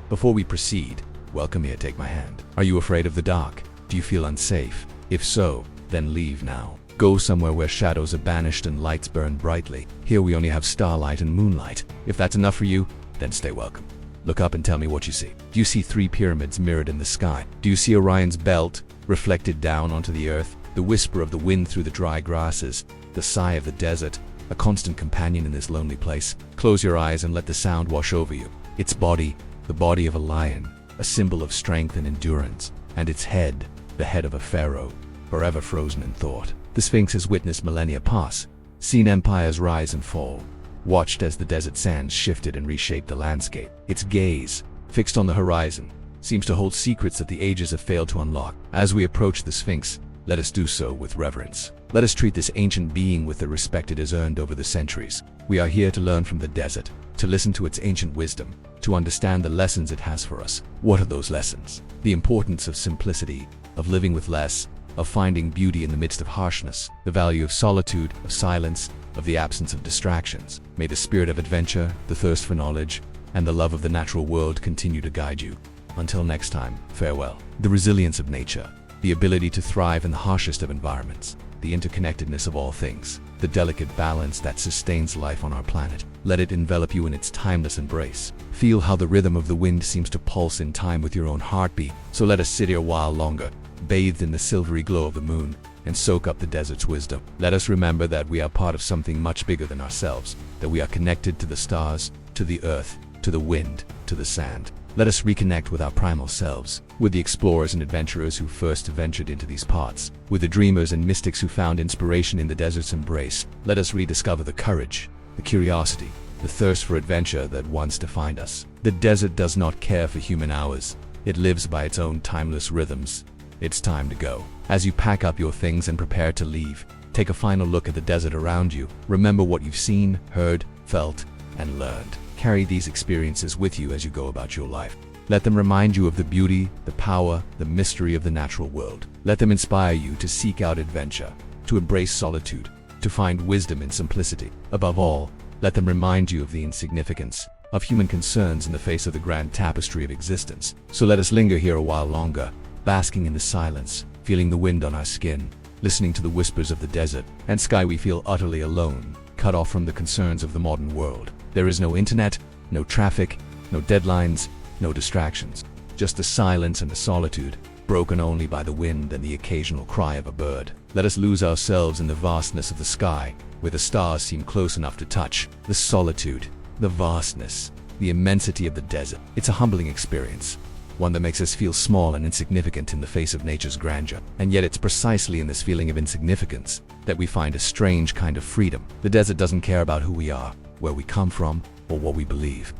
Before we proceed, welcome here, take my hand. Are you afraid of the dark? Do you feel unsafe? If so, then leave now. Go somewhere where shadows are banished and lights burn brightly. Here we only have starlight and moonlight. If that's enough for you, then stay welcome. Look up and tell me what you see. Do you see 3 pyramids mirrored in the sky? Do you see Orion's belt reflected down onto the earth? The whisper of the wind through the dry grasses? The sigh of the desert? A constant companion in this lonely place? Close your eyes and let the sound wash over you. Its body, the body of a lion, a symbol of strength and endurance. And its head, the head of a pharaoh, forever frozen in thought. The Sphinx has witnessed millennia pass, seen empires rise and fall, watched as the desert sands shifted and reshaped the landscape. Its gaze, fixed on the horizon, seems to hold secrets that the ages have failed to unlock. As we approach the Sphinx, let us do so with reverence. Let us treat this ancient being with the respect it has earned over the centuries. We are here to learn from the desert, to listen to its ancient wisdom, to understand the lessons it has for us. What are those lessons? The importance of simplicity, of living with less, of finding beauty in the midst of harshness, the value of solitude, of silence, of the absence of distractions. May the spirit of adventure, the thirst for knowledge, and the love of the natural world continue to guide you. Until next time, farewell. The resilience of nature, the ability to thrive in the harshest of environments, the interconnectedness of all things, the delicate balance that sustains life on our planet. Let it envelop you in its timeless embrace. Feel how the rhythm of the wind seems to pulse in time with your own heartbeat. So let us sit here a while longer, bathed in the silvery glow of the moon, and soak up the desert's wisdom. Let us remember that we are part of something much bigger than ourselves, that we are connected to the stars, to the earth, to the wind, to the sand. Let us reconnect with our primal selves, with the explorers and adventurers who first ventured into these parts, with the dreamers and mystics who found inspiration in the desert's embrace. Let us rediscover the courage, the curiosity, the thirst for adventure that once defined us. The desert does not care for human hours. It lives by its own timeless rhythms. It's time to go. As you pack up your things and prepare to leave, take a final look at the desert around you. Remember what you've seen, heard, felt, and learned. Carry these experiences with you as you go about your life. Let them remind you of the beauty, the power, the mystery of the natural world. Let them inspire you to seek out adventure, to embrace solitude, to find wisdom in simplicity. Above all, let them remind you of the insignificance of human concerns in the face of the grand tapestry of existence. So let us linger here a while longer, basking in the silence, feeling the wind on our skin, listening to the whispers of the desert and sky. We feel utterly alone, cut off from the concerns of the modern world. There is no internet, no traffic, no deadlines, no distractions. Just the silence and the solitude, broken only by the wind and the occasional cry of a bird. Let us lose ourselves in the vastness of the sky, where the stars seem close enough to touch. The solitude, the vastness, the immensity of the desert. It's a humbling experience, one that makes us feel small and insignificant in the face of nature's grandeur. And yet it's precisely in this feeling of insignificance that we find a strange kind of freedom. The desert doesn't care about who we are, where we come from, or what we believe.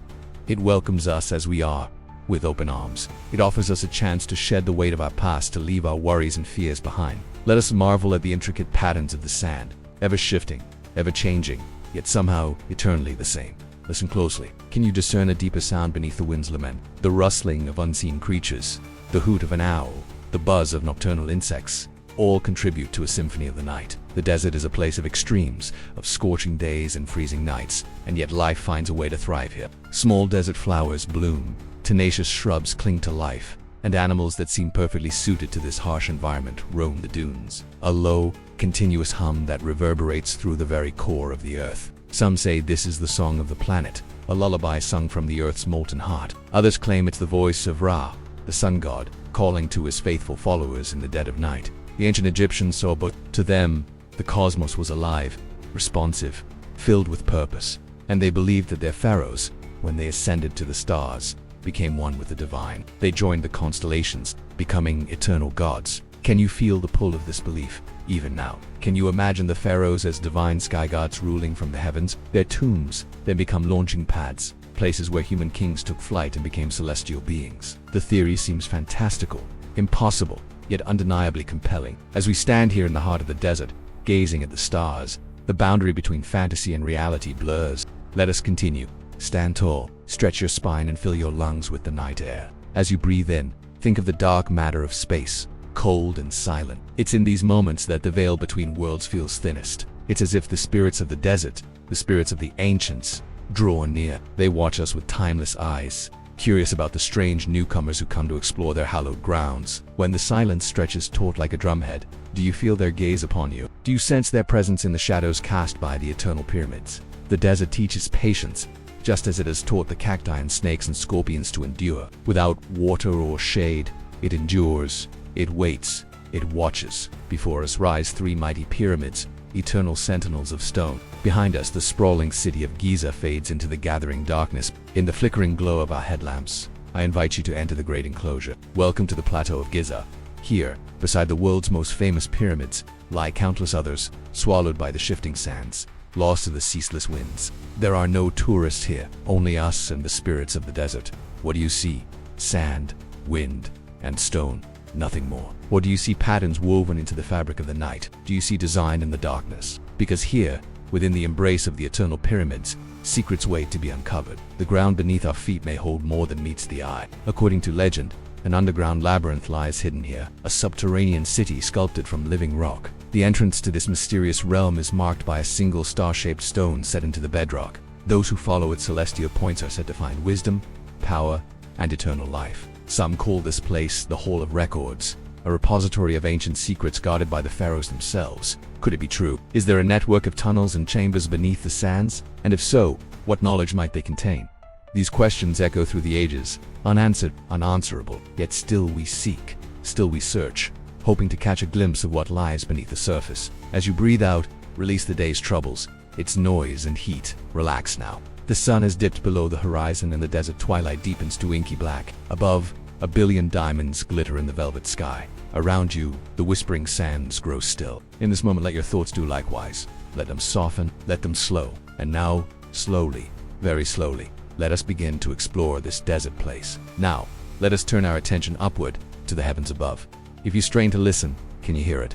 It welcomes us as we are, with open arms. It offers us a chance to shed the weight of our past, to leave our worries and fears behind. Let us marvel at the intricate patterns of the sand, ever shifting, ever changing, yet somehow eternally the same. Listen closely. Can you discern a deeper sound beneath the wind's lament? The rustling of unseen creatures, the hoot of an owl, the buzz of nocturnal insects, all contribute to a symphony of the night. The desert is a place of extremes, of scorching days and freezing nights, and yet life finds a way to thrive here. Small desert flowers bloom, tenacious shrubs cling to life, and animals that seem perfectly suited to this harsh environment roam the dunes. A low, continuous hum that reverberates through the very core of the earth. Some say this is the song of the planet, a lullaby sung from the earth's molten heart. Others claim it's the voice of Ra, the sun god, calling to his faithful followers in the dead of night. The ancient Egyptians saw, but to them, the cosmos was alive, responsive, filled with purpose, and they believed that their pharaohs, when they ascended to the stars, became one with the divine. They joined the constellations, becoming eternal gods. Can you feel the pull of this belief, even now? Can you imagine the pharaohs as divine sky gods ruling from the heavens? Their tombs then become launching pads, places where human kings took flight and became celestial beings. The theory seems fantastical, impossible, yet undeniably compelling. As we stand here in the heart of the desert, gazing at the stars, the boundary between fantasy and reality blurs. Let us continue. Stand tall, stretch your spine and fill your lungs with the night air. As you breathe in, think of the dark matter of space, cold and silent. It's in these moments that the veil between worlds feels thinnest. It's as if the spirits of the desert, the spirits of the ancients, draw near. They watch us with timeless eyes, curious about the strange newcomers who come to explore their hallowed grounds. When the silence stretches taut like a drumhead, do you feel their gaze upon you? Do you sense their presence in the shadows cast by the eternal pyramids? The desert teaches patience, just as it has taught the cacti and snakes and scorpions to endure. Without water or shade, it endures, it waits, it watches. Before us rise three mighty pyramids, eternal sentinels of stone. Behind us, the sprawling city of Giza fades into the gathering darkness. In the flickering glow of our headlamps, I invite you to enter the great enclosure. Welcome to the plateau of Giza. Here, beside the world's most famous pyramids, lie countless others, swallowed by the shifting sands, lost to the ceaseless winds. There are no tourists here, only us and the spirits of the desert. What do you see? Sand, wind, and stone. Nothing more. Or do you see patterns woven into the fabric of the night? Do you see design in the darkness? Because here, within the embrace of the eternal pyramids, secrets wait to be uncovered. The ground beneath our feet may hold more than meets the eye. According to legend, an underground labyrinth lies hidden here, a subterranean city sculpted from living rock. The entrance to this mysterious realm is marked by a single star-shaped stone set into the bedrock. Those who follow its celestial points are said to find wisdom, power, and eternal life. Some call this place the Hall of Records, a repository of ancient secrets guarded by the pharaohs themselves. Could it be true? Is there a network of tunnels and chambers beneath the sands? And if so, what knowledge might they contain? These questions echo through the ages, unanswered, unanswerable. Yet still we seek, still we search, hoping to catch a glimpse of what lies beneath the surface. As you breathe out, release the day's troubles, its noise and heat. Relax now. The sun has dipped below the horizon and the desert twilight deepens to inky black. Above, a billion diamonds glitter in the velvet sky. Around you, the whispering sands grow still. In this moment, let your thoughts do likewise. Let them soften, let them slow. And now, slowly, very slowly, let us begin to explore this desert place. Now, let us turn our attention upward to the heavens above. If you strain to listen, can you hear it?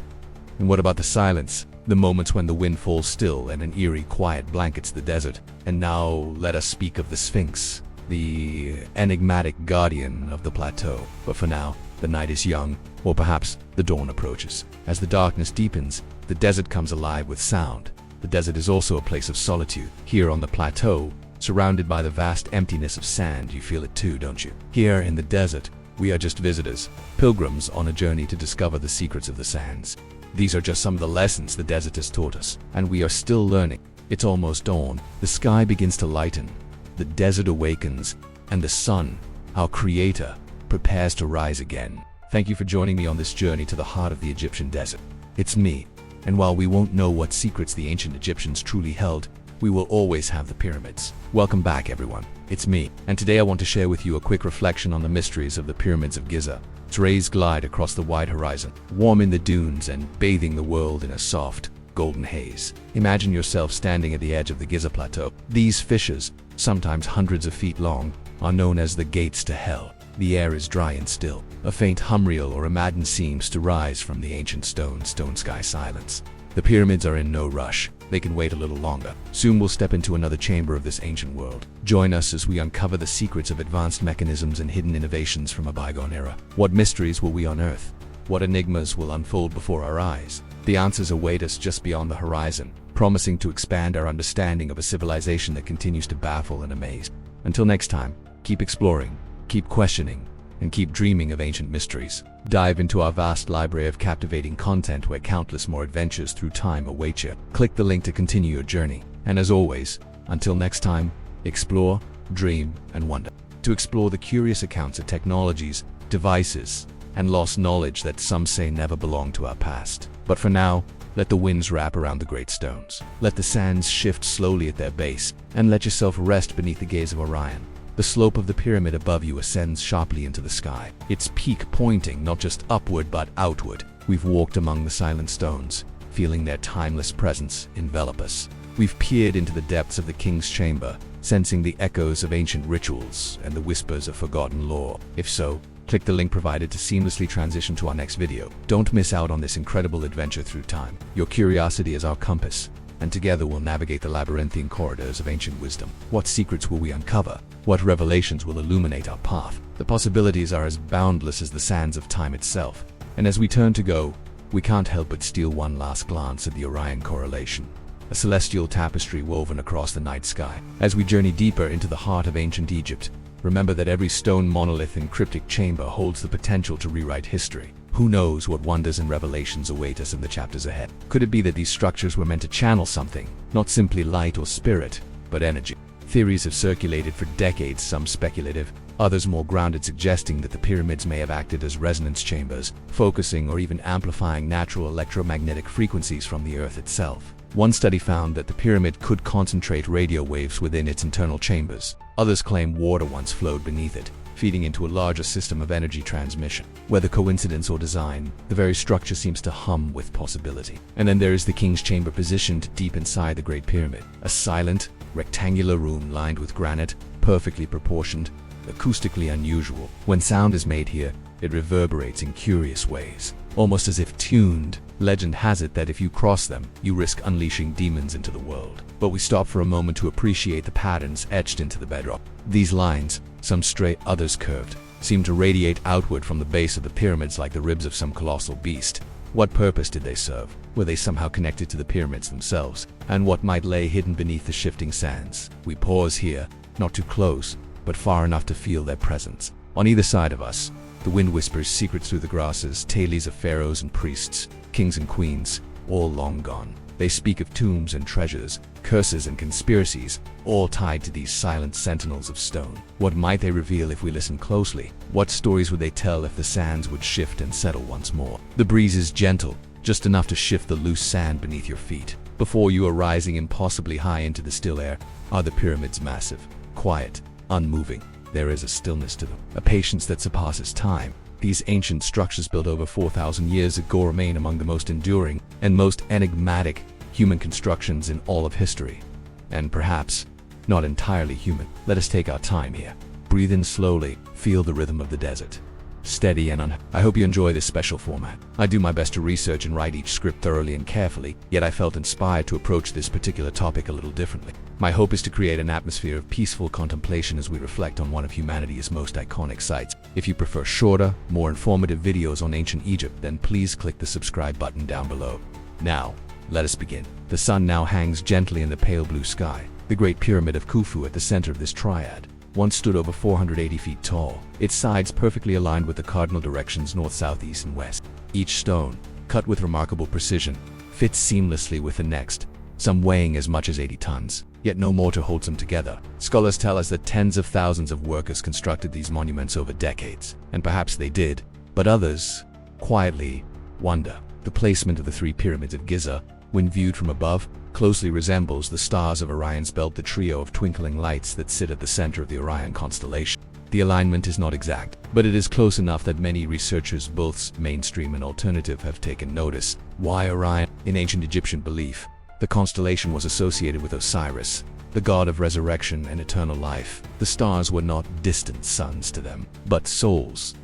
And what about the silence? The moments when the wind falls still and an eerie quiet blankets the desert. And now let us speak of the Sphinx, the enigmatic guardian of the plateau. But for now, the night is young, or perhaps the dawn approaches. As the darkness deepens, the desert comes alive with sound. The desert is also a place of solitude. Here on the plateau, surrounded by the vast emptiness of sand, you feel it too, don't you? Here in the desert, we are just visitors, pilgrims on a journey to discover the secrets of the sands. These are just some of the lessons the desert has taught us, and we are still learning. It's almost dawn. The sky begins to lighten. The desert awakens, and the sun, our creator, prepares to rise again. Thank you for joining me on this journey to the heart of the Egyptian desert. It's me, and while we won't know what secrets the ancient Egyptians truly held, we will always have the pyramids. Welcome back, everyone. It's me, and today I want to share with you a quick reflection on the mysteries of the pyramids of Giza. Its rays glide across the wide horizon, warm in the dunes and bathing the world in a soft, golden haze. Imagine yourself standing at the edge of the Giza plateau. These fissures, sometimes hundreds of feet long, are known as the gates to hell. The air is dry and still. A faint hum reel or a madden seems to rise from the ancient stone sky silence. The pyramids are in no rush. They can wait a little longer. Soon we'll step into another chamber of this ancient world. Join us as we uncover the secrets of advanced mechanisms and hidden innovations from a bygone era. What mysteries will we unearth? What enigmas will unfold before our eyes? The answers await us just beyond the horizon, promising to expand our understanding of a civilization that continues to baffle and amaze. Until next time, keep exploring, keep questioning, and keep dreaming of ancient mysteries. Dive into our vast library of captivating content where countless more adventures through time await you. Click the link to continue your journey. And as always, until next time, explore, dream, and wonder. To explore the curious accounts of technologies, devices, and lost knowledge that some say never belonged to our past. But for now, let the winds wrap around the great stones. Let the sands shift slowly at their base, and let yourself rest beneath the gaze of Orion. The slope of the pyramid above you ascends sharply into the sky, its peak pointing not just upward but outward. We've walked among the silent stones, feeling their timeless presence envelop us. We've peered into the depths of the king's chamber, sensing the echoes of ancient rituals and the whispers of forgotten lore. If so, click the link provided to seamlessly transition to our next video. Don't miss out on this incredible adventure through time. Your curiosity is our compass, and together we'll navigate the labyrinthine corridors of ancient wisdom. What secrets will we uncover? What revelations will illuminate our path? The possibilities are as boundless as the sands of time itself. And as we turn to go, we can't help but steal one last glance at the Orion correlation, a celestial tapestry woven across the night sky. As we journey deeper into the heart of ancient Egypt, Remember that every stone monolith and cryptic chamber holds the potential to rewrite history. Who knows what wonders and revelations await us in the chapters ahead? Could it be that these structures were meant to channel something, not simply light or spirit, but energy? Theories have circulated for decades, some speculative, others more grounded, suggesting that the pyramids may have acted as resonance chambers, focusing or even amplifying natural electromagnetic frequencies from the Earth itself. One study found that the pyramid could concentrate radio waves within its internal chambers. Others claim water once flowed beneath it, feeding into a larger system of energy transmission. Whether coincidence or design, the very structure seems to hum with possibility. And then there is the King's Chamber, positioned deep inside the Great Pyramid. A silent, rectangular room lined with granite, perfectly proportioned, acoustically unusual. When sound is made here, it reverberates in curious ways, almost as if tuned. Legend has it that if you cross them, you risk unleashing demons into the world. But we stop for a moment to appreciate the patterns etched into the bedrock. These lines, some straight, others curved, seem to radiate outward from the base of the pyramids like the ribs of some colossal beast. What purpose did they serve? Were they somehow connected to the pyramids themselves? And what might lay hidden beneath the shifting sands? We pause here, not too close, but far enough to feel their presence. On either side of us, the wind whispers secrets through the grasses, tales of pharaohs and priests, kings and queens, all long gone. They speak of tombs and treasures, curses and conspiracies, all tied to these silent sentinels of stone. What might they reveal if we listen closely? What stories would they tell if the sands would shift and settle once more? The breeze is gentle, just enough to shift the loose sand beneath your feet. Before you are rising impossibly high into the still air, are the pyramids, massive, quiet, unmoving. There is a stillness to them, a patience that surpasses time. These ancient structures built over 4,000 years ago remain among the most enduring and most enigmatic human constructions in all of history. And perhaps not entirely human. Let us take our time here. Breathe in slowly, feel the rhythm of the desert. Steady and I hope you enjoy this special format. I do my best to research and write each script thoroughly and carefully, yet I felt inspired to approach this particular topic a little differently. My hope is to create an atmosphere of peaceful contemplation as we reflect on one of humanity's most iconic sites. If you prefer shorter, more informative videos on ancient Egypt, then please click the subscribe button down below. Now, let us begin. The sun now hangs gently in the pale blue sky. The Great Pyramid of Khufu, at the center of this triad, once stood over 480 feet tall, its sides perfectly aligned with the cardinal directions north, south, east, and west. Each stone, cut with remarkable precision, fits seamlessly with the next, some weighing as much as 80 tons, yet no mortar holds them together. Scholars tell us that tens of thousands of workers constructed these monuments over decades, and perhaps they did, but others quietly wonder. The placement of the three pyramids of Giza, when viewed from above, closely resembles the stars of Orion's belt, the trio of twinkling lights that sit at the center of the Orion constellation. The alignment is not exact, but it is close enough that many researchers, both mainstream and alternative, have taken notice. Why Orion? In ancient Egyptian belief, the constellation was associated with Osiris, the god of resurrection and eternal life. The stars were not distant suns to them, but souls,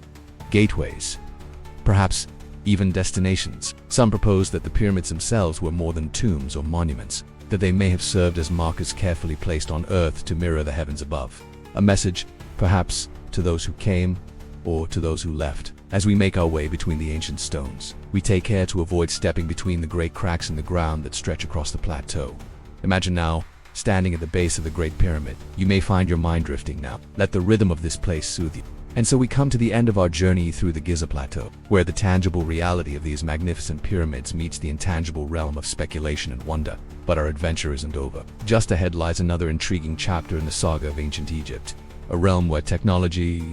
gateways, perhaps even destinations. Some propose that the pyramids themselves were more than tombs or monuments, that they may have served as markers carefully placed on earth to mirror the heavens above. A message, perhaps, to those who came or to those who left. As we make our way between the ancient stones, we take care to avoid stepping between the great cracks in the ground that stretch across the plateau. Imagine now, standing at the base of the Great Pyramid. You may find your mind drifting now. Let the rhythm of this place soothe you. And so we come to the end of our journey through the Giza Plateau, where the tangible reality of these magnificent pyramids meets the intangible realm of speculation and wonder. But our adventure isn't over. Just ahead lies another intriguing chapter in the saga of ancient Egypt, a realm where technology,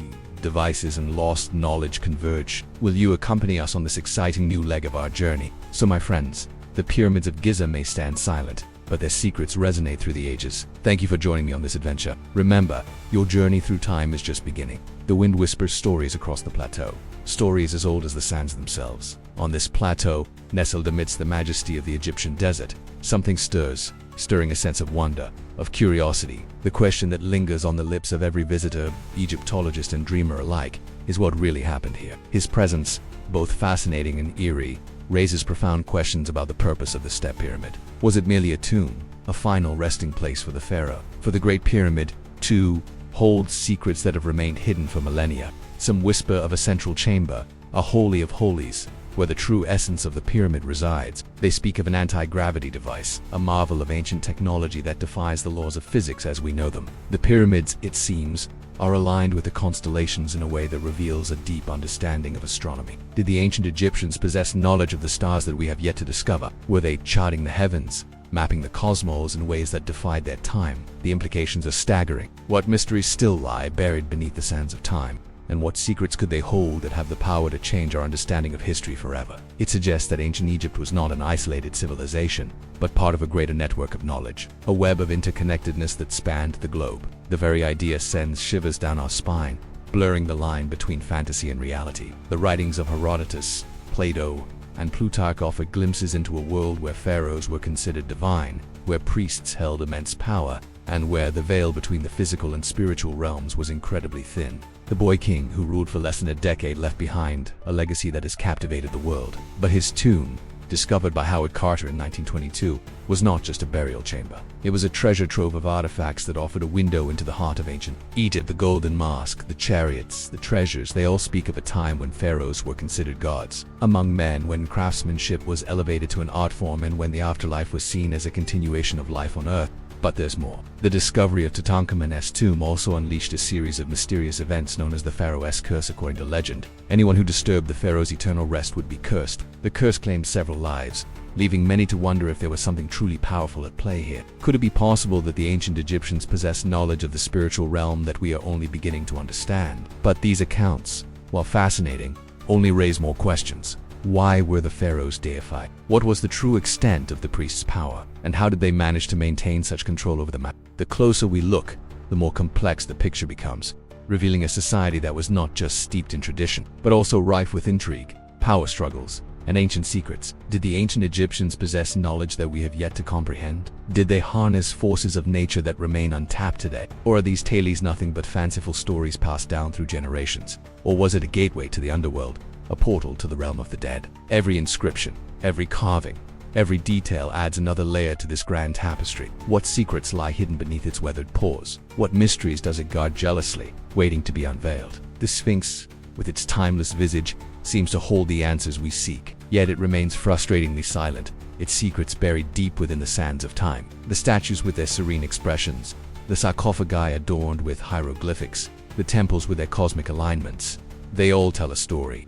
devices, and lost knowledge converge. Will you accompany us on this exciting new leg of our journey? So my friends, the pyramids of Giza may stand silent, but their secrets resonate through the ages. Thank you for joining me on this adventure. Remember, your journey through time is just beginning. The wind whispers stories across the plateau, stories as old as the sands themselves. On this plateau, nestled amidst the majesty of the Egyptian desert, something stirs, stirring a sense of wonder, of curiosity. The question that lingers on the lips of every visitor, Egyptologist and dreamer alike, is what really happened here. His presence, both fascinating and eerie, raises profound questions about the purpose of the Step Pyramid. Was it merely a tomb, a final resting place for the pharaoh? For the Great Pyramid, too, holds secrets that have remained hidden for millennia. Some whisper of a central chamber, a holy of holies, where the true essence of the pyramid resides. They speak of an anti-gravity device, a marvel of ancient technology that defies the laws of physics as we know them. The pyramids, it seems, are aligned with the constellations in a way that reveals a deep understanding of astronomy. Did the ancient Egyptians possess knowledge of the stars that we have yet to discover? Were they charting the heavens, mapping the cosmos in ways that defied their time? The implications are staggering. What mysteries still lie buried beneath the sands of time? And what secrets could they hold that have the power to change our understanding of history forever? It suggests that ancient Egypt was not an isolated civilization, but part of a greater network of knowledge, a web of interconnectedness that spanned the globe. The very idea sends shivers down our spine, blurring the line between fantasy and reality. The writings of Herodotus, Plato, and Plutarch offer glimpses into a world where pharaohs were considered divine, where priests held immense power, and where the veil between the physical and spiritual realms was incredibly thin. The boy king who ruled for less than a decade left behind a legacy that has captivated the world. But his tomb, discovered by Howard Carter in 1922, was not just a burial chamber. It was a treasure trove of artifacts that offered a window into the heart of ancient Egypt. The golden mask, the chariots, the treasures, they all speak of a time when pharaohs were considered gods among men, when craftsmanship was elevated to an art form, and when the afterlife was seen as a continuation of life on earth. But there's more. The discovery of Tutankhamun's tomb also unleashed a series of mysterious events known as the Pharaoh's Curse. According to legend, anyone who disturbed the pharaoh's eternal rest would be cursed. The curse claimed several lives, leaving many to wonder if there was something truly powerful at play here. Could it be possible that the ancient Egyptians possessed knowledge of the spiritual realm that we are only beginning to understand? But these accounts, while fascinating, only raise more questions. Why were the pharaohs deified? What was the true extent of the priests' power? And how did they manage to maintain such control over the map? The closer we look, the more complex the picture becomes, revealing a society that was not just steeped in tradition, but also rife with intrigue, power struggles, and ancient secrets. Did the ancient Egyptians possess knowledge that we have yet to comprehend? Did they harness forces of nature that remain untapped today? Or are these tales nothing but fanciful stories passed down through generations? Or was it a gateway to the underworld, a portal to the realm of the dead? Every inscription, every carving, every detail adds another layer to this grand tapestry. What secrets lie hidden beneath its weathered pores? What mysteries does it guard jealously, waiting to be unveiled? The Sphinx, with its timeless visage, seems to hold the answers we seek, yet it remains frustratingly silent, its secrets buried deep within the sands of time. The statues with their serene expressions, the sarcophagi adorned with hieroglyphics, the temples with their cosmic alignments, they all tell a story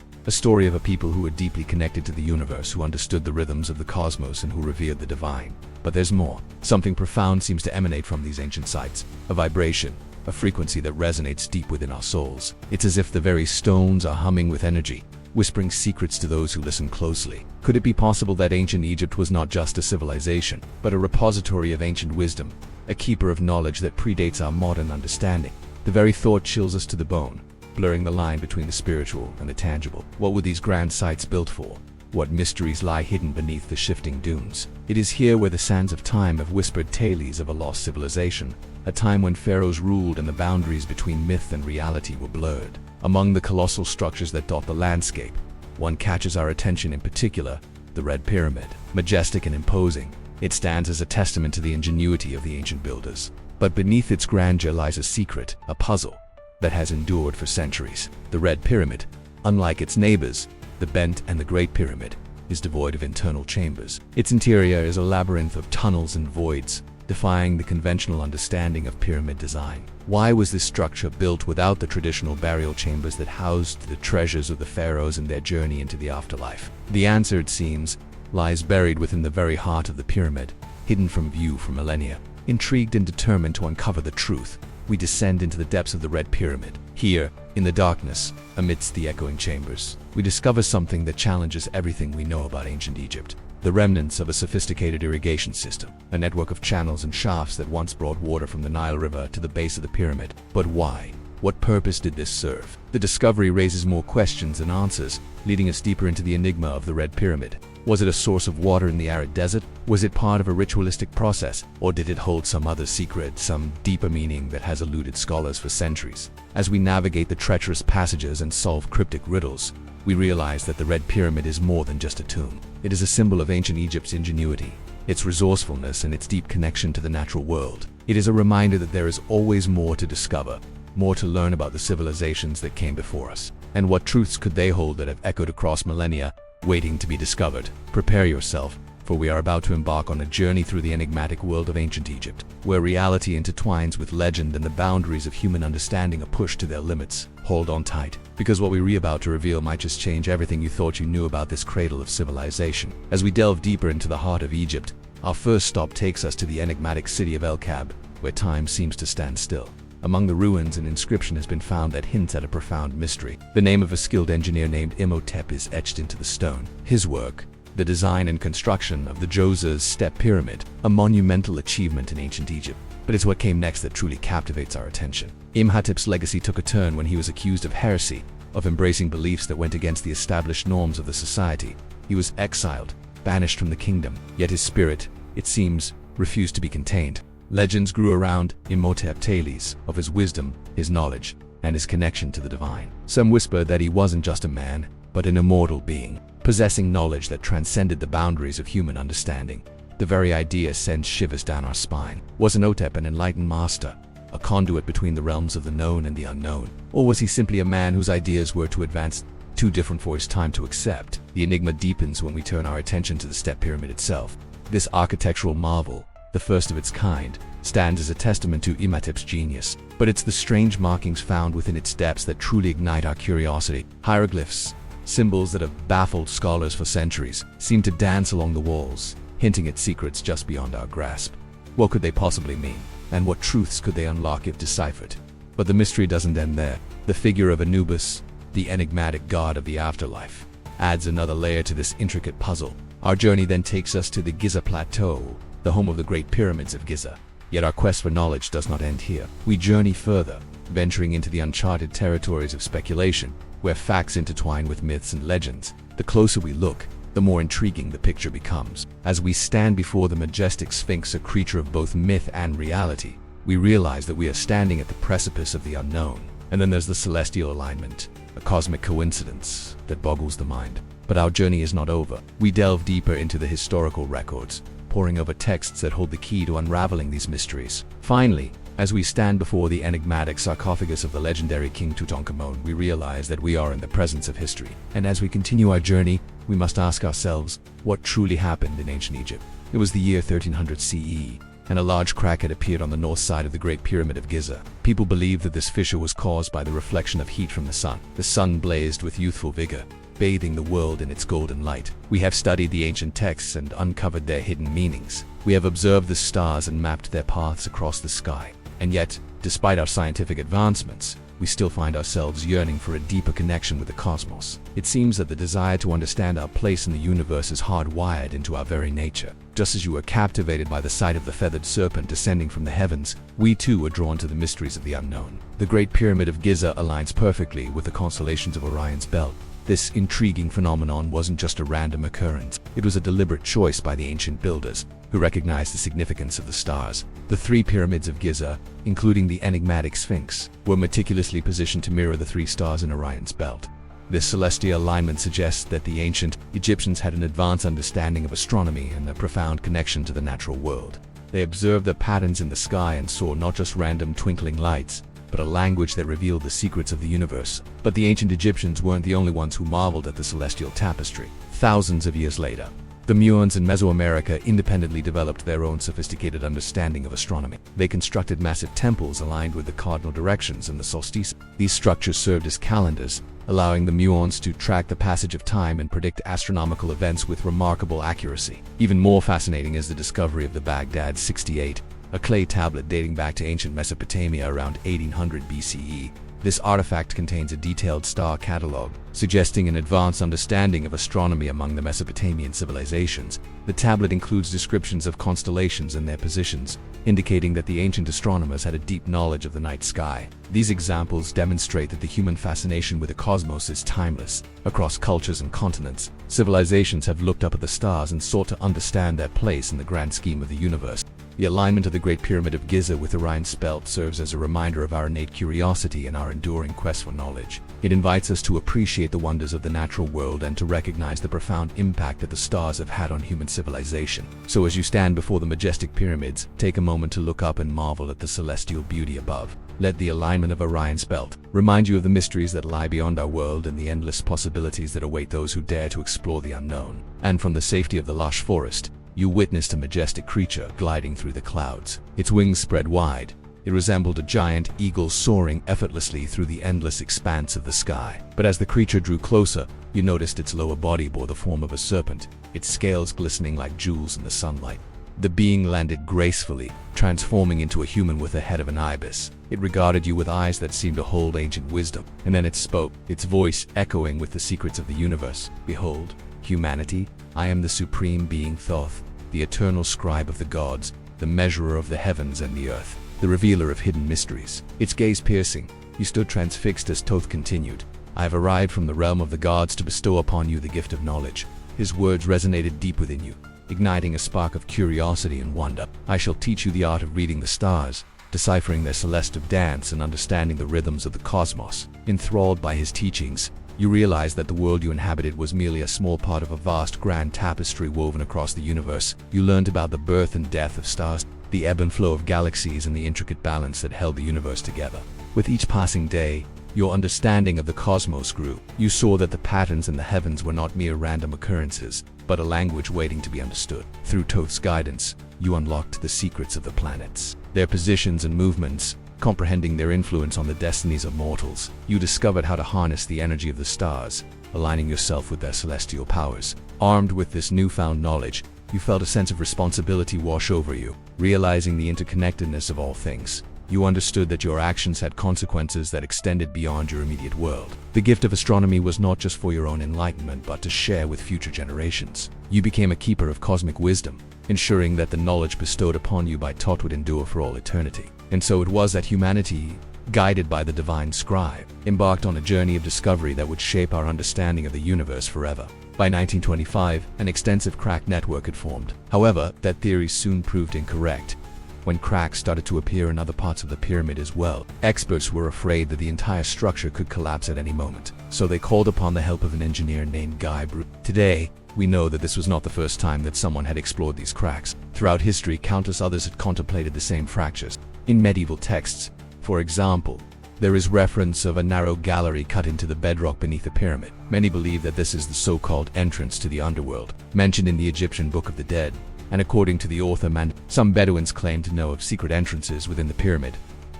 of a people who were deeply connected to the universe, who understood the rhythms of the cosmos and who revered the divine. But there's more. Something profound seems to emanate from these ancient sites, a vibration, a frequency that resonates deep within our souls. It's as if the very stones are humming with energy, whispering secrets to those who listen closely. Could it be possible that ancient Egypt was not just a civilization, but a repository of ancient wisdom, a keeper of knowledge that predates our modern understanding? The very thought chills us to the bone, blurring the line between the spiritual and the tangible. What were these grand sites built for? What mysteries lie hidden beneath the shifting dunes? It is here where the sands of time have whispered tales of a lost civilization, a time when pharaohs ruled and the boundaries between myth and reality were blurred. Among the colossal structures that dot the landscape, one catches our attention in particular: the Red Pyramid. Majestic and imposing, it stands as a testament to the ingenuity of the ancient builders. But beneath its grandeur lies a secret, a puzzle that has endured for centuries. The Red Pyramid, unlike its neighbors, the Bent and the Great Pyramid, is devoid of internal chambers. Its interior is a labyrinth of tunnels and voids, defying the conventional understanding of pyramid design. Why was this structure built without the traditional burial chambers that housed the treasures of the pharaohs and their journey into the afterlife? The answer, it seems, lies buried within the very heart of the pyramid, hidden from view for millennia. Intrigued and determined to uncover the truth, we descend into the depths of the Red Pyramid. Here, in the darkness, amidst the echoing chambers, we discover something that challenges everything we know about ancient Egypt. The remnants of a sophisticated irrigation system, a network of channels and shafts that once brought water from the Nile River to the base of the pyramid. But why? What purpose did this serve? The discovery raises more questions than answers, leading us deeper into the enigma of the Red Pyramid. Was it a source of water in the arid desert? Was it part of a ritualistic process? Or did it hold some other secret, some deeper meaning that has eluded scholars for centuries? As we navigate the treacherous passages and solve cryptic riddles, we realize that the Red Pyramid is more than just a tomb. It is a symbol of ancient Egypt's ingenuity, its resourcefulness, and its deep connection to the natural world. It is a reminder that there is always more to discover, more to learn about the civilizations that came before us. And what truths could they hold that have echoed across millennia, waiting to be discovered? Prepare yourself for we are about to embark on a journey through the enigmatic world of ancient Egypt, where reality intertwines with legend and the boundaries of human understanding are pushed to their limits. Hold on tight, because what we're about to reveal might just change everything you thought you knew about this cradle of civilization. As we delve deeper into the heart of Egypt, our first stop takes us to the enigmatic city of El Kab, where time seems to stand still. Among the ruins, an inscription has been found that hints at a profound mystery. The name of a skilled engineer named Imhotep is etched into the stone. His work, the design and construction of the Djoser's Step Pyramid, a monumental achievement in ancient Egypt. But it's what came next that truly captivates our attention. Imhotep's legacy took a turn when he was accused of heresy, of embracing beliefs that went against the established norms of the society. He was exiled, banished from the kingdom, yet his spirit, it seems, refused to be contained. Legends grew around Imhotep tales of his wisdom, his knowledge, and his connection to the divine. Some whispered that he wasn't just a man, but an immortal being, possessing knowledge that transcended the boundaries of human understanding. The very idea sends shivers down our spine. Was Imhotep an enlightened master, a conduit between the realms of the known and the unknown? Or was he simply a man whose ideas were to advance, too different for his time to accept? The enigma deepens when we turn our attention to the Step Pyramid itself. This architectural marvel, the first of its kind, stands as a testament to Imhotep's genius. But it's the strange markings found within its depths that truly ignite our curiosity. Hieroglyphs, symbols that have baffled scholars for centuries, seem to dance along the walls, hinting at secrets just beyond our grasp. What could they possibly mean? And what truths could they unlock if deciphered? But the mystery doesn't end there. The figure of Anubis, the enigmatic god of the afterlife, adds another layer to this intricate puzzle. Our journey then takes us to the Giza Plateau, the home of the Great Pyramids of Giza. Yet our quest for knowledge does not end here. We journey further, venturing into the uncharted territories of speculation, where facts intertwine with myths and legends. The closer we look, the more intriguing the picture becomes. As we stand before the majestic Sphinx, a creature of both myth and reality, we realize that we are standing at the precipice of the unknown. And then there's the celestial alignment, a cosmic coincidence that boggles the mind. But our journey is not over. We delve deeper into the historical records, poring over texts that hold the key to unraveling these mysteries. Finally, as we stand before the enigmatic sarcophagus of the legendary King Tutankhamun, we realize that we are in the presence of history. And as we continue our journey, we must ask ourselves, what truly happened in ancient Egypt? It was the year 1300 CE, and a large crack had appeared on the north side of the Great Pyramid of Giza. People believed that this fissure was caused by the reflection of heat from the sun. The sun blazed with youthful vigor, bathing the world in its golden light. We have studied the ancient texts and uncovered their hidden meanings. We have observed the stars and mapped their paths across the sky. And yet, despite our scientific advancements, we still find ourselves yearning for a deeper connection with the cosmos. It seems that the desire to understand our place in the universe is hardwired into our very nature. Just as you were captivated by the sight of the feathered serpent descending from the heavens, we too are drawn to the mysteries of the unknown. The Great Pyramid of Giza aligns perfectly with the constellations of Orion's belt. This intriguing phenomenon wasn't just a random occurrence. It was a deliberate choice by the ancient builders, who recognized the significance of the stars. The three pyramids of Giza, including the enigmatic Sphinx, were meticulously positioned to mirror the three stars in Orion's belt. This celestial alignment suggests that the ancient Egyptians had an advanced understanding of astronomy and a profound connection to the natural world. They observed the patterns in the sky and saw not just random twinkling lights, but a language that revealed the secrets of the universe. But the ancient Egyptians weren't the only ones who marveled at the celestial tapestry. Thousands of years later, the Muons in Mesoamerica independently developed their own sophisticated understanding of astronomy. They constructed massive temples aligned with the cardinal directions and the solstices. These structures served as calendars, allowing the Muons to track the passage of time and predict astronomical events with remarkable accuracy. Even more fascinating is the discovery of the Baghdad 68, a clay tablet dating back to ancient Mesopotamia around 1800 BCE. This artifact contains a detailed star catalogue, suggesting an advanced understanding of astronomy among the Mesopotamian civilizations. The tablet includes descriptions of constellations and their positions, indicating that the ancient astronomers had a deep knowledge of the night sky. These examples demonstrate that the human fascination with the cosmos is timeless. Across cultures and continents, civilizations have looked up at the stars and sought to understand their place in the grand scheme of the universe. The alignment of the Great Pyramid of Giza with Orion's belt serves as a reminder of our innate curiosity and our enduring quest for knowledge. It invites us to appreciate the wonders of the natural world and to recognize the profound impact that the stars have had on human civilization. So as you stand before the majestic pyramids, take a moment to look up and marvel at the celestial beauty above. Let the alignment of Orion's belt remind you of the mysteries that lie beyond our world and the endless possibilities that await those who dare to explore the unknown. And from the safety of the lush forest, you witnessed a majestic creature gliding through the clouds. Its wings spread wide. It resembled a giant eagle soaring effortlessly through the endless expanse of the sky. But as the creature drew closer, you noticed its lower body bore the form of a serpent, its scales glistening like jewels in the sunlight. The being landed gracefully, transforming into a human with the head of an ibis. It regarded you with eyes that seemed to hold ancient wisdom, and then it spoke, its voice echoing with the secrets of the universe. Behold, humanity, I am the supreme being Thoth, the eternal scribe of the gods, the measurer of the heavens and the earth, the revealer of hidden mysteries. Its gaze piercing, you stood transfixed as Thoth continued, I have arrived from the realm of the gods to bestow upon you the gift of knowledge. His words resonated deep within you, igniting a spark of curiosity and wonder. I shall teach you the art of reading the stars, deciphering their celestial dance and understanding the rhythms of the cosmos. Enthralled by his teachings, you realized that the world you inhabited was merely a small part of a vast grand tapestry woven across the universe. You learned about the birth and death of stars, the ebb and flow of galaxies, and the intricate balance that held the universe together. With each passing day, your understanding of the cosmos grew. You saw that the patterns in the heavens were not mere random occurrences, but a language waiting to be understood. Through Thoth's guidance, you unlocked the secrets of the planets, their positions and movements. Comprehending their influence on the destinies of mortals, you discovered how to harness the energy of the stars, aligning yourself with their celestial powers. Armed with this newfound knowledge, you felt a sense of responsibility wash over you. Realizing the interconnectedness of all things, you understood that your actions had consequences that extended beyond your immediate world. The gift of astronomy was not just for your own enlightenment, but to share with future generations. You became a keeper of cosmic wisdom, ensuring that the knowledge bestowed upon you by Thoth would endure for all eternity. And so it was that humanity, guided by the divine scribe, embarked on a journey of discovery that would shape our understanding of the universe forever. By 1925, an extensive crack network had formed. However, that theory soon proved incorrect. When cracks started to appear in other parts of the pyramid as well, experts were afraid that the entire structure could collapse at any moment. So they called upon the help of an engineer named Guy Bruce. Today, we know that this was not the first time that someone had explored these cracks. Throughout history, countless others had contemplated the same fractures. In medieval texts, for example, there is reference of a narrow gallery cut into the bedrock beneath the pyramid. Many believe that this is the so-called entrance to the underworld, mentioned in the Egyptian Book of the Dead. And according to the author, some Bedouins claim to know of secret entrances within the pyramid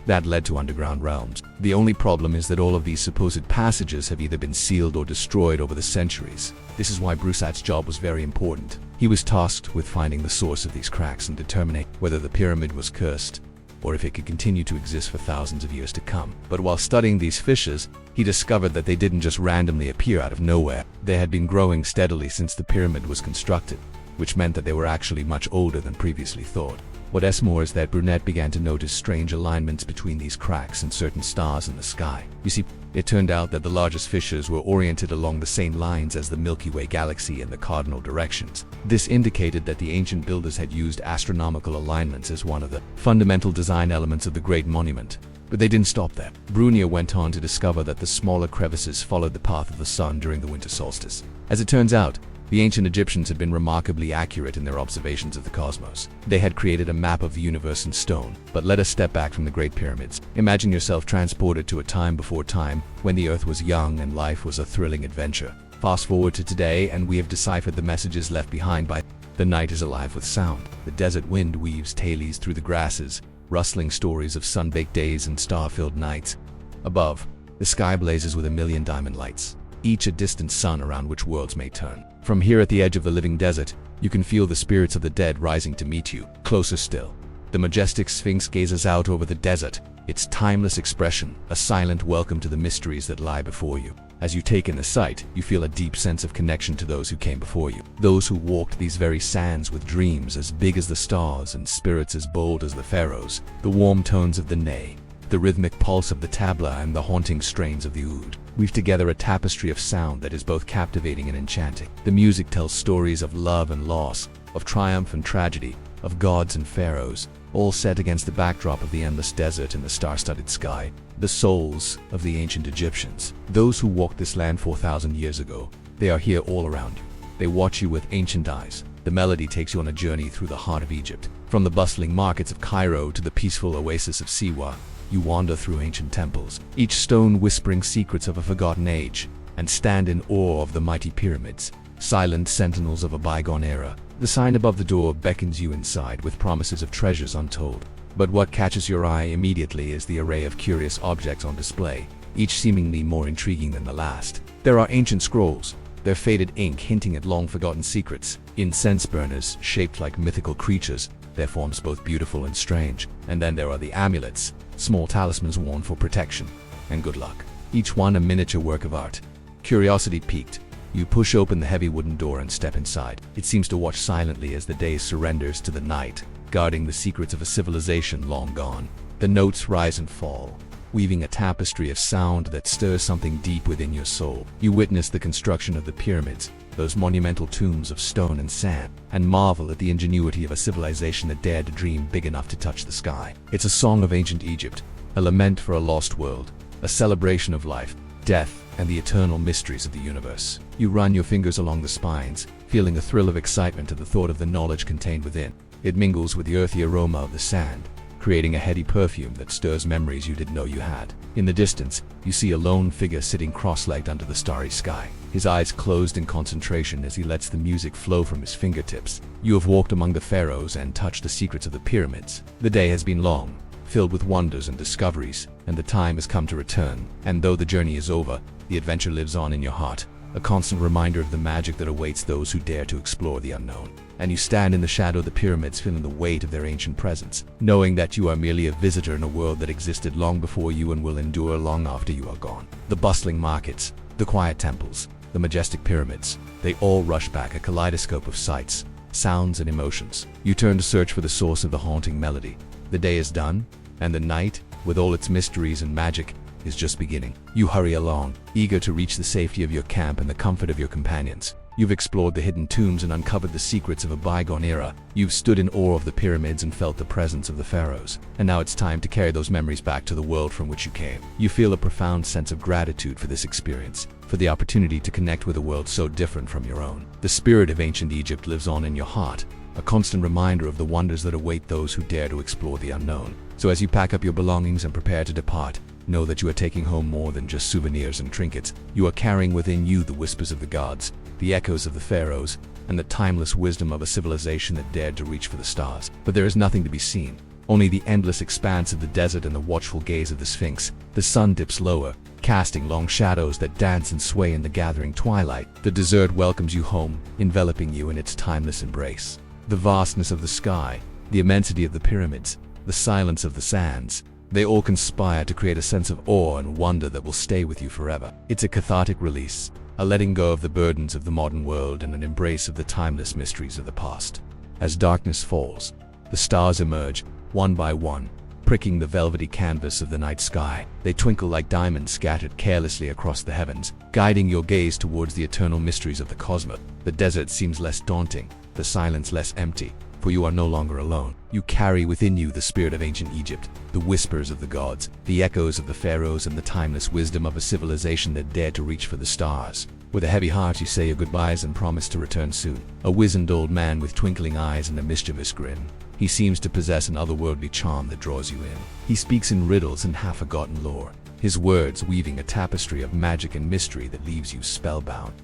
that led to underground realms. The only problem is that all of these supposed passages have either been sealed or destroyed over the centuries. This is why Broussard's job was very important. He was tasked with finding the source of these cracks and determining whether the pyramid was cursed, or if it could continue to exist for thousands of years to come. But while studying these fissures, he discovered that they didn't just randomly appear out of nowhere. They had been growing steadily since the pyramid was constructed, which meant that they were actually much older than previously thought. What's more is that Brunette began to notice strange alignments between these cracks and certain stars in the sky. You see, it turned out that the largest fissures were oriented along the same lines as the Milky Way galaxy in the cardinal directions. This indicated that the ancient builders had used astronomical alignments as one of the fundamental design elements of the Great Monument. But they didn't stop there. Brunier went on to discover that the smaller crevices followed the path of the sun during the winter solstice. As it turns out, the ancient Egyptians had been remarkably accurate in their observations of the cosmos. They had created a map of the universe in stone. But let us step back from the Great Pyramids. Imagine yourself transported to a time before time, when the Earth was young and life was a thrilling adventure. Fast forward to today, and we have deciphered the messages left behind by the night is alive with sound. The desert wind weaves tales through the grasses, rustling stories of sun-baked days and star-filled nights. Above, the sky blazes with a million diamond lights, each a distant sun around which worlds may turn. From here at the edge of the living desert, you can feel the spirits of the dead rising to meet you. Closer still, the majestic Sphinx gazes out over the desert, its timeless expression, a silent welcome to the mysteries that lie before you. As you take in the sight, you feel a deep sense of connection to those who came before you. Those who walked these very sands with dreams as big as the stars and spirits as bold as the pharaohs. The warm tones of the ney, the rhythmic pulse of the tabla, and the haunting strains of the oud weave together a tapestry of sound that is both captivating and enchanting. The music tells stories of love and loss, of triumph and tragedy, of gods and pharaohs, all set against the backdrop of the endless desert and the star-studded sky. The souls of the ancient Egyptians, those who walked this land 4,000 years ago, they are here all around you. They watch you with ancient eyes. The melody takes you on a journey through the heart of Egypt. From the bustling markets of Cairo to the peaceful oasis of Siwa, you wander through ancient temples, each stone whispering secrets of a forgotten age, and stand in awe of the mighty pyramids, silent sentinels of a bygone era. The sign above the door beckons you inside with promises of treasures untold. But what catches your eye immediately is the array of curious objects on display, each seemingly more intriguing than the last. There are ancient scrolls, their faded ink hinting at long-forgotten secrets, incense burners shaped like mythical creatures, their forms both beautiful and strange. And then there are the amulets, small talismans worn for protection and good luck, each one a miniature work of art. Curiosity piqued, you push open the heavy wooden door and step inside. It seems to watch silently as the day surrenders to the night, guarding the secrets of a civilization long gone. The notes rise and fall, weaving a tapestry of sound that stirs something deep within your soul. You witness the construction of the pyramids, those monumental tombs of stone and sand, and marvel at the ingenuity of a civilization that dared to dream big enough to touch the sky. It's a song of ancient Egypt, a lament for a lost world, a celebration of life, death, and the eternal mysteries of the universe. You run your fingers along the spines, feeling a thrill of excitement at the thought of the knowledge contained within. It mingles with the earthy aroma of the sand, creating a heady perfume that stirs memories you didn't know you had. In the distance, you see a lone figure sitting cross-legged under the starry sky, his eyes closed in concentration as he lets the music flow from his fingertips. You have walked among the pharaohs and touched the secrets of the pyramids. The day has been long, filled with wonders and discoveries, and the time has come to return. And though the journey is over, the adventure lives on in your heart, a constant reminder of the magic that awaits those who dare to explore the unknown. And you stand in the shadow of the pyramids, feeling the weight of their ancient presence, knowing that you are merely a visitor in a world that existed long before you and will endure long after you are gone. The bustling markets, the quiet temples, the majestic pyramids, they all rush back, a kaleidoscope of sights, sounds, and emotions. You turn to search for the source of the haunting melody. The day is done, and the night, with all its mysteries and magic, is just beginning. You hurry along, eager to reach the safety of your camp and the comfort of your companions. You've explored the hidden tombs and uncovered the secrets of a bygone era. You've stood in awe of the pyramids and felt the presence of the pharaohs. And now it's time to carry those memories back to the world from which you came. You feel a profound sense of gratitude for this experience, for the opportunity to connect with a world so different from your own. The spirit of ancient Egypt lives on in your heart, a constant reminder of the wonders that await those who dare to explore the unknown. So as you pack up your belongings and prepare to depart, know that you are taking home more than just souvenirs and trinkets. You are carrying within you the whispers of the gods, the echoes of the pharaohs, and the timeless wisdom of a civilization that dared to reach for the stars. But there is nothing to be seen, only the endless expanse of the desert and the watchful gaze of the Sphinx. The sun dips lower, casting long shadows that dance and sway in the gathering twilight. The desert welcomes you home, enveloping you in its timeless embrace. The vastness of the sky, the immensity of the pyramids, the silence of the sands, they all conspire to create a sense of awe and wonder that will stay with you forever. It's a cathartic release, a letting go of the burdens of the modern world and an embrace of the timeless mysteries of the past. As darkness falls, the stars emerge, one by one, pricking the velvety canvas of the night sky. They twinkle like diamonds scattered carelessly across the heavens, guiding your gaze towards the eternal mysteries of the cosmos. The desert seems less daunting, the silence less empty, for you are no longer alone. You carry within you the spirit of ancient Egypt, the whispers of the gods, the echoes of the pharaohs, and the timeless wisdom of a civilization that dared to reach for the stars. With a heavy heart you say your goodbyes and promise to return soon. A wizened old man with twinkling eyes and a mischievous grin. He seems to possess an otherworldly charm that draws you in. He speaks in riddles and half-forgotten lore, his words weaving a tapestry of magic and mystery that leaves you spellbound.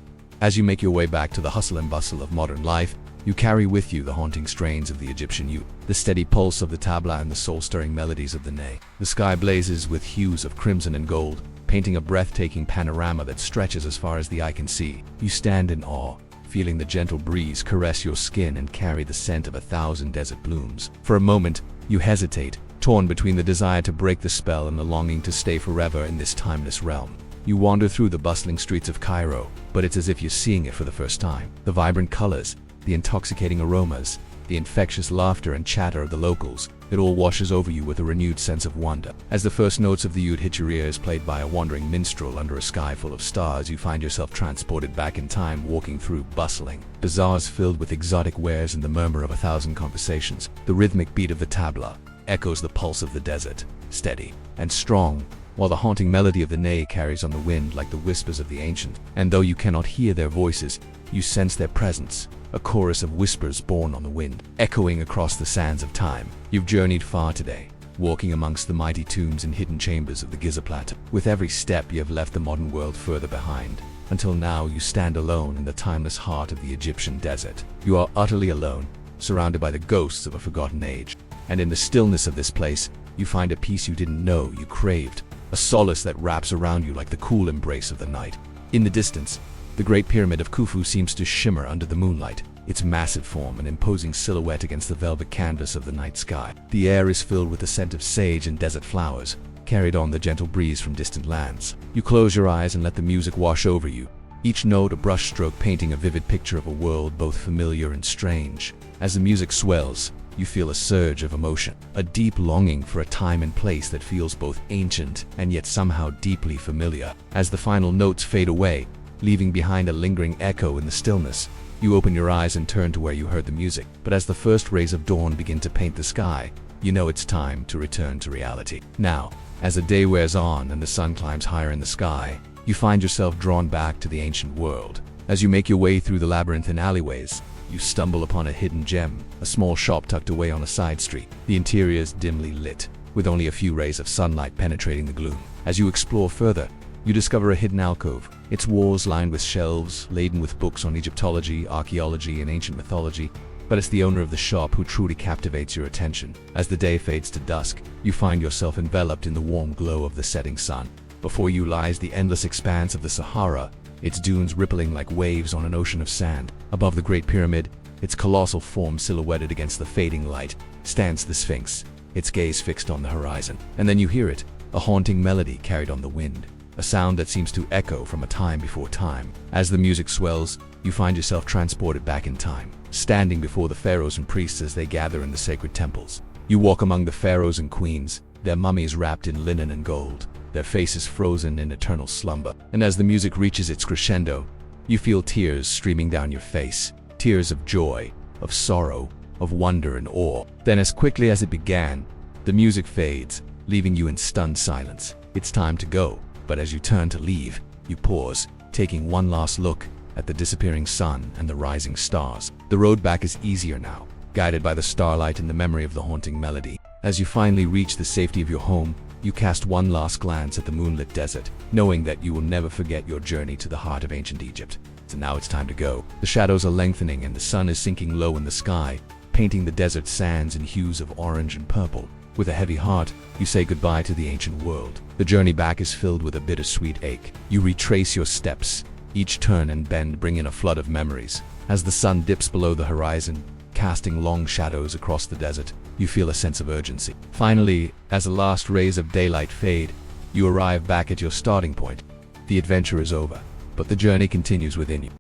As you make your way back to the hustle and bustle of modern life, you carry with you the haunting strains of the Egyptian youth, the steady pulse of the tabla and the soul-stirring melodies of the ney. The sky blazes with hues of crimson and gold, painting a breathtaking panorama that stretches as far as the eye can see. You stand in awe, feeling the gentle breeze caress your skin and carry the scent of 1,000 desert blooms. For a moment, you hesitate, torn between the desire to break the spell and the longing to stay forever in this timeless realm. You wander through the bustling streets of Cairo, but it's as if you're seeing it for the first time. The vibrant colors, the intoxicating aromas, the infectious laughter and chatter of the locals, it all washes over you with a renewed sense of wonder. As the first notes of the oud hit your ears, played by a wandering minstrel under a sky full of stars, you find yourself transported back in time, walking through bustling bazaars filled with exotic wares and the murmur of 1,000 conversations. The rhythmic beat of the tabla echoes the pulse of the desert, steady and strong, while the haunting melody of the ney carries on the wind like the whispers of the ancient. And though you cannot hear their voices, you sense their presence, a chorus of whispers borne on the wind, echoing across the sands of time. You've journeyed far today, walking amongst the mighty tombs and hidden chambers of the Giza Plateau. With every step you have left the modern world further behind, until now you stand alone in the timeless heart of the Egyptian desert. You are utterly alone, surrounded by the ghosts of a forgotten age. And in the stillness of this place, you find a peace you didn't know you craved, a solace that wraps around you like the cool embrace of the night. In the distance, the Great Pyramid of Khufu seems to shimmer under the moonlight, its massive form an imposing silhouette against the velvet canvas of the night sky. The air is filled with the scent of sage and desert flowers, carried on the gentle breeze from distant lands. You close your eyes and let the music wash over you, each note a brushstroke painting a vivid picture of a world both familiar and strange. As the music swells, you feel a surge of emotion, a deep longing for a time and place that feels both ancient and yet somehow deeply familiar. As the final notes fade away, leaving behind a lingering echo in the stillness, you open your eyes and turn to where you heard the music. But as the first rays of dawn begin to paint the sky, you know it's time to return to reality. Now, as the day wears on and the sun climbs higher in the sky, you find yourself drawn back to the ancient world. As you make your way through the labyrinthine alleyways, you stumble upon a hidden gem, a small shop tucked away on a side street. The interior is dimly lit, with only a few rays of sunlight penetrating the gloom. As you explore further, you discover a hidden alcove, its walls lined with shelves laden with books on Egyptology, archaeology, and ancient mythology. But it's the owner of the shop who truly captivates your attention. As the day fades to dusk, you find yourself enveloped in the warm glow of the setting sun. Before you lies the endless expanse of the Sahara, its dunes rippling like waves on an ocean of sand. Above the Great Pyramid, its colossal form silhouetted against the fading light, stands the Sphinx, its gaze fixed on the horizon. And then you hear it, a haunting melody carried on the wind, a sound that seems to echo from a time before time. As the music swells, you find yourself transported back in time, standing before the pharaohs and priests as they gather in the sacred temples. You walk among the pharaohs and queens, their mummies wrapped in linen and gold, their faces frozen in eternal slumber. And as the music reaches its crescendo, you feel tears streaming down your face, tears of joy, of sorrow, of wonder and awe. Then as quickly as it began, the music fades, leaving you in stunned silence. It's time to go, but as you turn to leave, you pause, taking one last look at the disappearing sun and the rising stars. The road back is easier now, guided by the starlight and the memory of the haunting melody. As you finally reach the safety of your home, you cast one last glance at the moonlit desert, knowing that you will never forget your journey to the heart of ancient Egypt. So now it's time to go. The shadows are lengthening and the sun is sinking low in the sky, painting the desert sands in hues of orange and purple. With a heavy heart, you say goodbye to the ancient world. The journey back is filled with a bittersweet ache. You retrace your steps, each turn and bend bring in a flood of memories. As the sun dips below the horizon, casting long shadows across the desert, you feel a sense of urgency. Finally, as the last rays of daylight fade, you arrive back at your starting point. The adventure is over, but the journey continues within you.